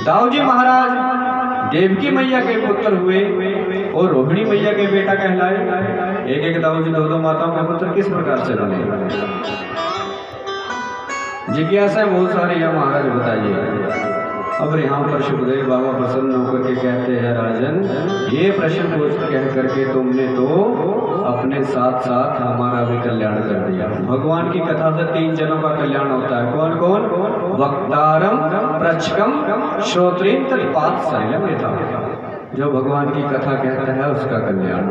दाऊ जी महाराज देवकी मैया के पुत्र हुए और रोहिणी मैया के बेटा कहलाए। एक एक दाऊ जी दो माताओं के पुत्र किस प्रकार से बने? जिज्ञासा बहुत सारी है महाराज, बताइए। अब यहाँ पर सुखदेव बाबा प्रसन्न होकर के कहते हैं, राजन ये प्रश्न पूछ कह करके तुमने तो अपने साथ साथ हमारा भी कल्याण कर दिया। भगवान की कथा से 3 जनों का कल्याण होता है। कौन कौन? वक्तारम, प्रचकम, श्रोत्रीम तत्पात शैलम यथा। जो भगवान की कथा कहता है उसका कल्याण।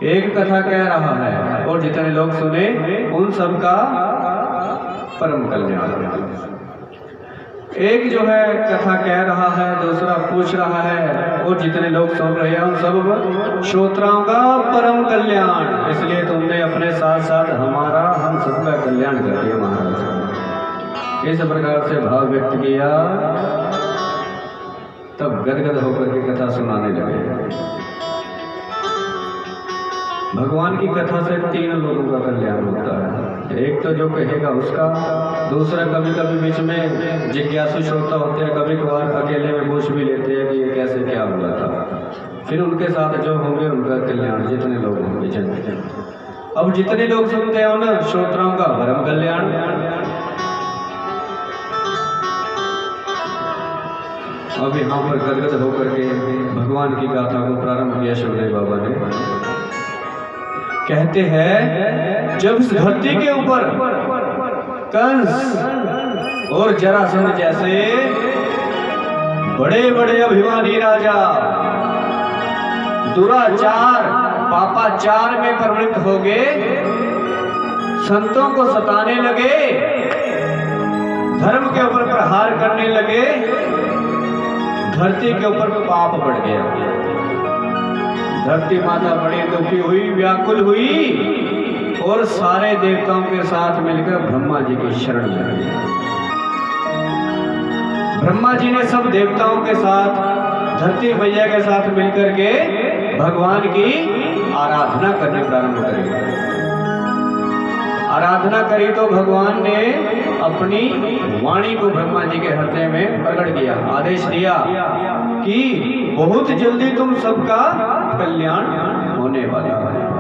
एक कथा कह रहा है और जितने लोग सुने उन सबका परम कल्याण। एक जो है कथा कह रहा है, दूसरा पूछ रहा है और जितने लोग सुन रहे हैं उन सब श्रोताओं का परम कल्याण। इसलिए तुमने अपने साथ साथ हमारा, हम सबका कल्याण कर दिया महाराज। इस प्रकार से भाव व्यक्त किया, तब गदगद होकर के कथा सुनाने लगे। भगवान की कथा से 3 लोगों का कल्याण होता है। एक तो जो कहेगा उसका, दूसरा कभी कभी बीच में जिज्ञासु श्रोता होते हैं, कभी कभार अकेले में पूछ भी लेते हैं कि ये कैसे क्या हुआ था। फिर उनके साथ जो होंगे उनका कल्याण, जितने लोग होंगे जन। अब जितने लोग सुनते हैं ना श्रोताओं का परम कल्याण। अब यहाँ पर गदगद होकर के भगवान की गाथा को प्रारंभ किया सुखदेव बाबा ने। कहते हैं, जब इस धरती के ऊपर कंस और जरासंध जैसे बड़े बड़े अभिमानी राजा दुराचार पापाचार में प्रवृत्त हो गए, संतों को सताने लगे, धर्म के ऊपर प्रहार करने लगे, धरती के ऊपर पाप बढ़ गया। धरती माता बड़ी दुखी हुई, व्याकुल हुई और सारे देवताओं के साथ मिलकर ब्रह्मा जी की शरण में गई। ब्रह्मा जी ने सब देवताओं के साथ, धरती मैया के साथ मिलकर के भगवान की आराधना करने प्रारंभ करी। आराधना करी तो भगवान ने अपनी वाणी को ब्रह्मा जी के हृदय में प्रकट किया, आदेश दिया कि बहुत जल्दी तुम सबका कल्याण होने वाला है।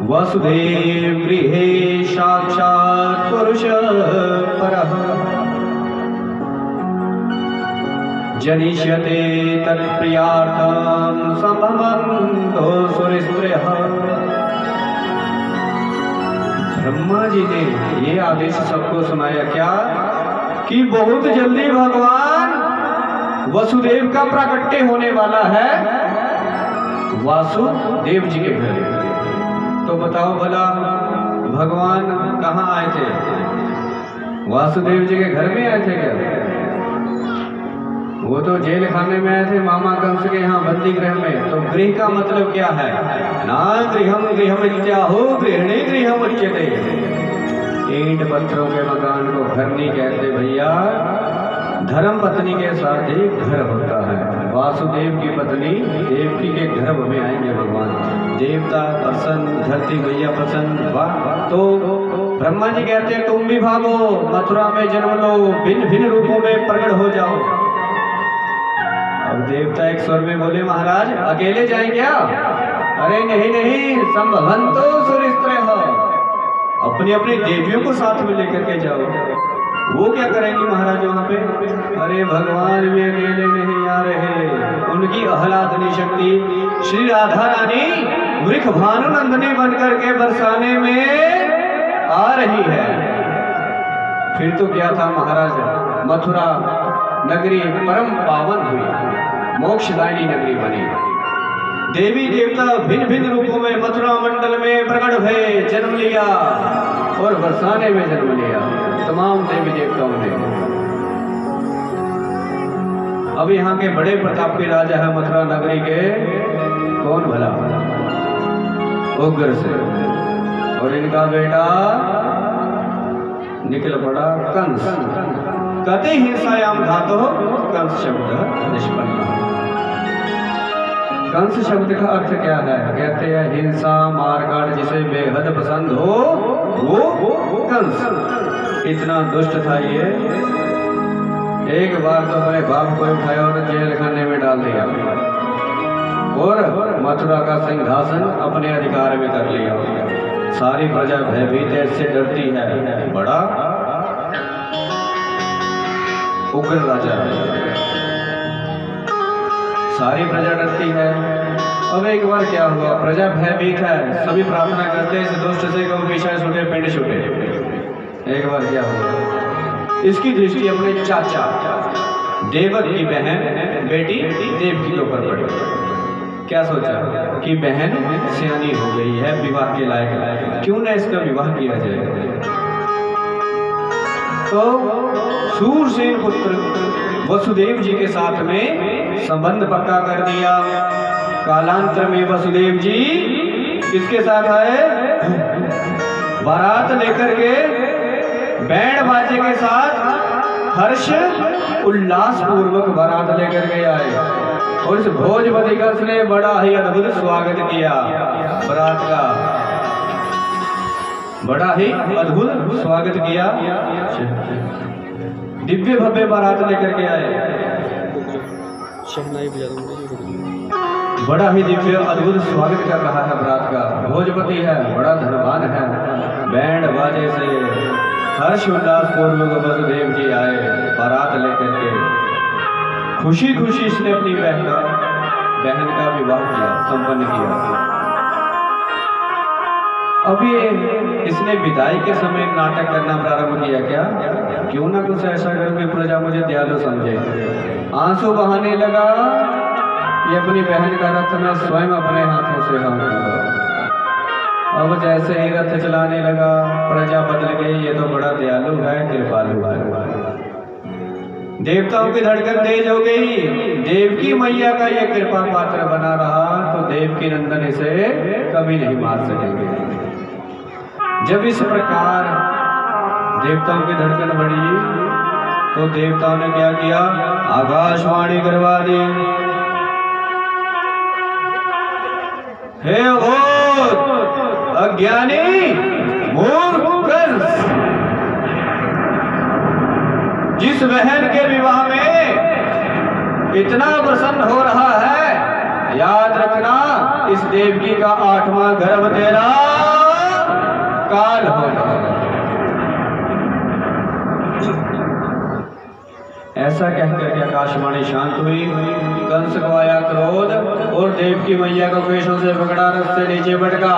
वसुदेव गृहे साक्षात् पुरुष परः जनिष्यते तत्प्रियार्थं संभवन्तो सुरस्त्रियः। ब्रह्मा जी ने ये आदेश सबको सुनाया क्या कि बहुत जल्दी भगवान वसुदेव का प्राकट्य होने वाला है वासुदेव जी के घर। तो बताओ भला भगवान कहाँ आए थे? वासुदेव जी के घर में आए थे क्या? वो तो जेल खाने में आए थे, मामा कंस के यहाँ बंदी गृह में। तो गृह का मतलब क्या है? ना गृहम गृहमित्याहो गृहिणी गृहम उच्यते। ईंट पत्थरों के मकान को घर नहीं कहते भैया, धर्म पत्नी के साथ ही घर होता है। वासुदेव की पत्नी देवकी के गर्भ में आएंगे भगवान। देवता प्रसन्न, धरती मैया प्रसन्न। वाह! तो ब्रह्मा जी कहते हैं तुम भी भागो, मथुरा में जन्म लो, भिन्न भिन्न रूपों में प्रकट हो जाओ। अब देवता एक स्वर में बोले, महाराज अकेले जाए क्या? अरे नहीं नहीं, संभवन्तो सुरस्त्रियः, अपनी अपनी देवियों को साथ में लेकर के जाओ। वो क्या करेंगी महाराज वहाँ पे? अरे भगवान भी अकेले नहीं आ रहे, उनकी आह्लादनी शक्ति श्री राधा रानी वृक्ष भानु नंदनी बनकर के बरसाने में आ रही है। फिर तो क्या था महाराज, मथुरा नगरी परम पावन हुई, मोक्षदायिनी नगरी बनी। देवी देवता भिन्न भिन्न रूपों में मथुरा मंडल में प्रकट हुए, जन्म लिया और बरसाने में जन्म लिया तमाम देवी देवताओं ने। अब यहाँ के बड़े प्रतापी राजा है मथुरा नगरी के, कौन भला? उग्रसेन, और इनका बेटा निकल पड़ा कंस। कते हिंसायाम धातो कंस शब्द निष्पन्न। कंस शब्द का अर्थ क्या है? कहते हैं हिंसा मारकाट जिसे बेहद पसंद हो वो कंस। इतना दुष्ट था ये, एक बार तो अपने बाप को उठाया और जेल खाने में डाल दिया और मथुरा का सिंहासन अपने अधिकार में कर लिया। सारी प्रजा भयभीत ऐसे डरती है, बड़ा उग्र राजा है, सारी प्रजा डरती है। अब एक बार क्या हुआ, प्रजा भयभीत है, सभी प्रार्थना करते इस दुष्ट से कब पीछा छूटे पिंड छूटे। एक बार क्या हुआ, इसकी दृष्टि अपने चाचा देवक की बहन बेटी देवकी के ऊपर पड़ी। क्या सोचा कि बहन सियानी हो गई है, विवाह के लायक, क्यों न इसका विवाह किया जाए। तो सूरसेन पुत्र वसुदेव जी के साथ में संबंध पक्का कर दिया। कालांतर में वसुदेव जी किसके साथ आए? बारात लेकर के बैंड बाजे के साथ हर्ष उल्लास पूर्वक बारात लेकर के आए और इस भोजपति कंस ने बड़ा ही अद्भुत स्वागत किया। बारात का बड़ा ही अद्भुत स्वागत किया, दिव्य भव्य बारात लेकर के आए, बड़ा ही दिव्य अद्भुत स्वागत कर रहा है बारात का। भोजपति है, बड़ा धनवान है, बैंड बाजे से हर्ष उल्लास पूर्वक वसुदेव जी आए बारात लेकर के। खुशी खुशी इसने अपनी बहन का विवाह किया, संपन्न किया। अब ये इसने विदाई के समय नाटक करना प्रारंभ किया। क्या क्यों ना कुछ ऐसा करूं कि प्रजा मुझे दयालु समझे। आंसू बहाने लगा, ये अपनी बहन का रथ में स्वयं अपने हाथों से हाँकूंगा। अब जैसे ही रथ चलाने लगा, प्रजा बदल गई, ये तो बड़ा दयालु है, कृपालु है। देवताओं की धड़कन तेज हो गई, देवकी मैया का ये कृपा पात्र बना रहा तो देवकी नंदन इसे कभी नहीं मार सकेंगे। जब इस प्रकार देवताओं की धड़कन बढ़ी तो देवताओं ने क्या किया? आकाशवाणी करवा दी, हे अघोर अज्ञानी मूर्ख कंस, जिस बहन के विवाह में इतना प्रसन्न हो रहा है, याद रखना इस देवकी का 8वां गर्भ तेरा काल हो जाएगा। ऐसा कहकर के आकाशवाणी शांत हुई। कंस को आया क्रोध और देवकी मैया को केशों से पकड़ा, रथ से नीचे पटका,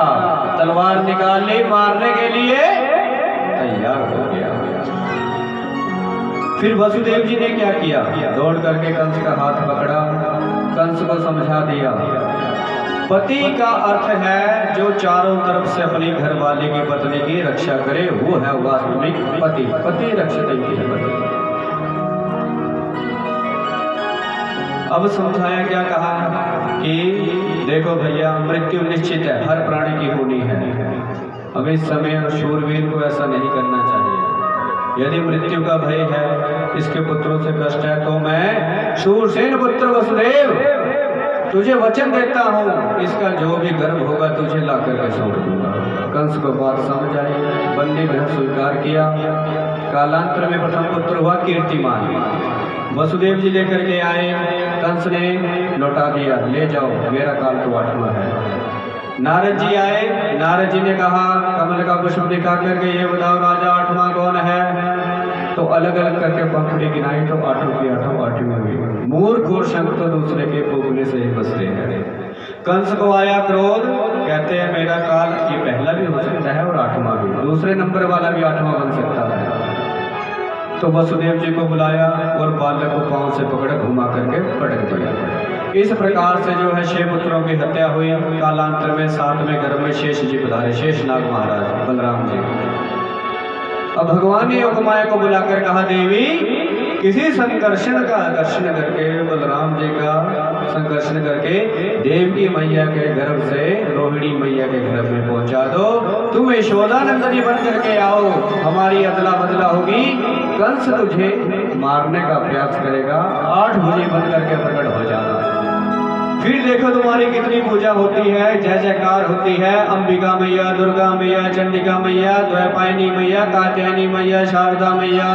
तलवार निकाल ली, मारने के लिए तैयार हो गया। फिर वसुदेव जी ने क्या किया? दौड़ करके कंस का हाथ पकड़ा, कंस को समझा दिया पति का अर्थ है जो चारों तरफ से अपनी घरवाली की पत्नी की रक्षा करे, वो है वास्तविक पति। पति रक्षित है पति। अब समझाया क्या, कहा कि देखो भैया मृत्यु निश्चित है, हर प्राणी की होनी है। अब इस समय शूरवीर को ऐसा नहीं करना चाहिए। यदि मृत्यु का भय है, इसके पुत्रों से कष्ट है, तो मैं शूरसेन पुत्र वसुदेव तुझे वचन देता हूँ, इसका जो भी गर्भ होगा तुझे ला करके सौंप दूंगा। कंस को बात समझ आई, बंदी ग्रह स्वीकार किया। कालांतर में प्रथम पुत्र हुआ कीर्तिमान, वसुदेव जी लेकर के आए, कंस ने लौटा दिया, ले जाओ, मेरा काल तो 8वां है। नारद जी आए, नारद जी ने कहा कमल का पुष्प दिखा करके ये बताओ राजा 8वां कौन है? तो अलग अलग करके पंखुड़ी गिनाई तो 8 की 8वीं हुई। मूर्ख और शंख तो दूसरे के फूकने से ही बचते हैं। कंस को आया क्रोध, कहते हैं मेरा काल ये पहला भी हो सकता है और 8वां भी, दूसरे नंबर वाला भी 8वां बन सकता है। तो वसुदेव जी को बुलाया और बालक को पांव से पकड़ घुमा करके पटक दिया। इस प्रकार से जो है 6 पुत्रों की हत्या हुई। कालांतर में 7वें गर्भ में शेष जी पधारे, शेषनाग महाराज बलराम जी। अब भगवान ने योगमाया को बुलाकर कहा देवी किसी संकर्षण का दर्शन करके, बलराम जी का संकर्षण करके देवकी मैया के गर्भ से रोहिणी मैया के गर्भ में पहुंचा दो। तुम यशोदानंदनी बन करके आओ, हमारी अदला बदला होगी। कंस तुझे मारने का प्रयास करेगा, 8 भुजी बन करके प्रकट हो जाना। फिर देखो तुम्हारी कितनी पूजा होती है, जय जयकार होती है। अंबिका मैया, दुर्गा मैया, चंडिका मैया, द्वैपायनी मैया, कात्यायनी मैया, शारदा मैया,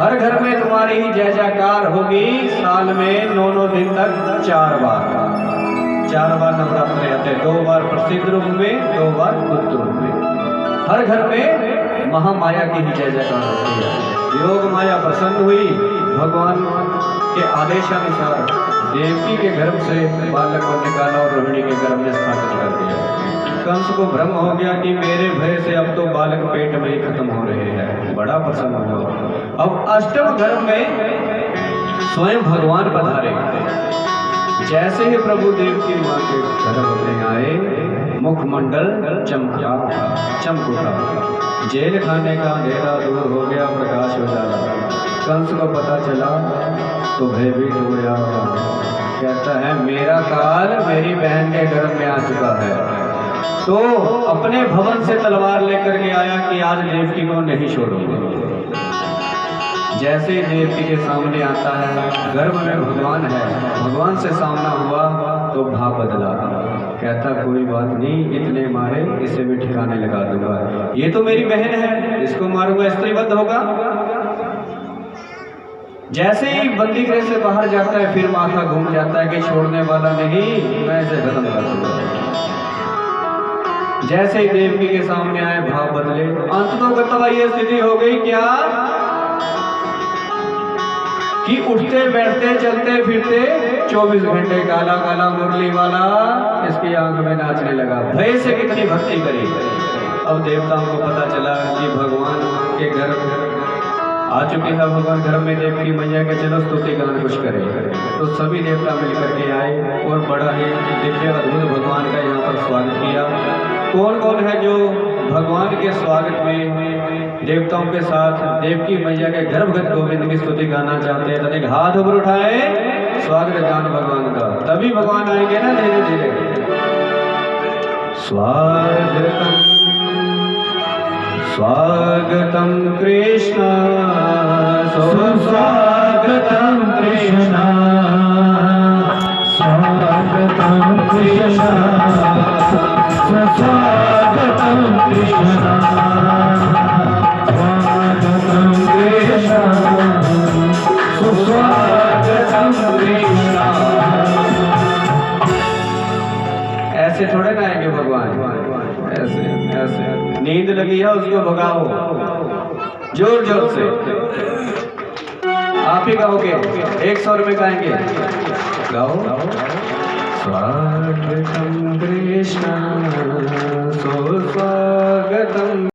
हर घर में तुम्हारी ही जय जयकार होगी। साल में 9 दिन तक 4 बार नवरात्रे आते हैं, 2 बार प्रसिद्ध रूप में, 2 बार गुप्त रूप में। हर घर में महामाया की ही जय जयकार होती है। योग माया प्रसन्न हुई, भगवान के आदेशानुसार देवकी के गर्भ से बालक को निकाला और रोहिणी के गर्भ में स्थापित कर दिया। कंस को भ्रम हो गया कि मेरे भय से अब तो बालक पेट में ही खत्म हो रहे हैं, बड़ा प्रसन्न हुआ। अब अष्टम गर्भ में स्वयं भगवान पधारे। जैसे ही प्रभु देव की मां के गर्भ में आए, मुखमंडल चमकुटा, जेल खाने का अंधेरा दूर हो गया, प्रकाश उजाला। कंस को पता चला तो भयभीत हुआ, कहता है मेरा काल मेरी बहन के गर्भ में आ चुका है। तो अपने भवन से तलवार लेकर के आया कि आज देवकी को नहीं छोड़ूंगा। जैसे ही देवकी के सामने आता है, गर्भ में भगवान है, भगवान से सामना हुआ तो भाव बदला। कहता कोई बात नहीं, इतने मारे इसे भी ठिकाने लगा दूंगा। ये तो मेरी बहन है, इसको मारूंगा स्त्रीबद्ध होगा। जैसे ही बंदी गृह से बाहर जाता है, फिर माथा घूम जाता है कि छोड़ने वाला नहीं, मैं इसे खत्म कर दूंगा। जैसे ही देवकी के सामने आए, भाव बदले। अंत तो करता ये स्थिति हो गई क्या कि उठते बैठते चलते फिरते 24 घंटे काला काला मुरली वाला इसकी आंख में नाचने लगा। भय से कितनी भक्ति करी। अब देवताओं को पता चला कि भगवान के घर आ चुके हैं, भगवान घर में देवकी मैया के, चलो स्तुति गान कुछ करें। तो सभी देवता मिलकर के आए और बड़ा ही दिव्य अद्भुत भगवान का यहाँ पर स्वागत किया। कौन कौन है जो भगवान के स्वागत में देवताओं के साथ देवकी मैया के गर्भगत गोविंद की स्तुति गाना चाहते हैं? तनिक हाथ ऊपर उठाए, स्वागत गान भगवान का, तभी भगवान आएंगे ना धीरे धीरे। स्वागतम स्वागतम कृष्ण, सुस्वागतम कृष्ण, स्वागतम कृष्ण, सुस्वागतम कृष्ण, स्वागतम कृष्ण, सुस्वागतम कृष्ण। ऐसे थोड़े ना आएंगे भगवान, ऐसे ऐसे। नींद लगी है उसको भगाओ जोर जोर से। आप ही गाओगे, 100 रुपये गाएंगे, गाओ। स्वागतम कृष्ण, सुस्वागतम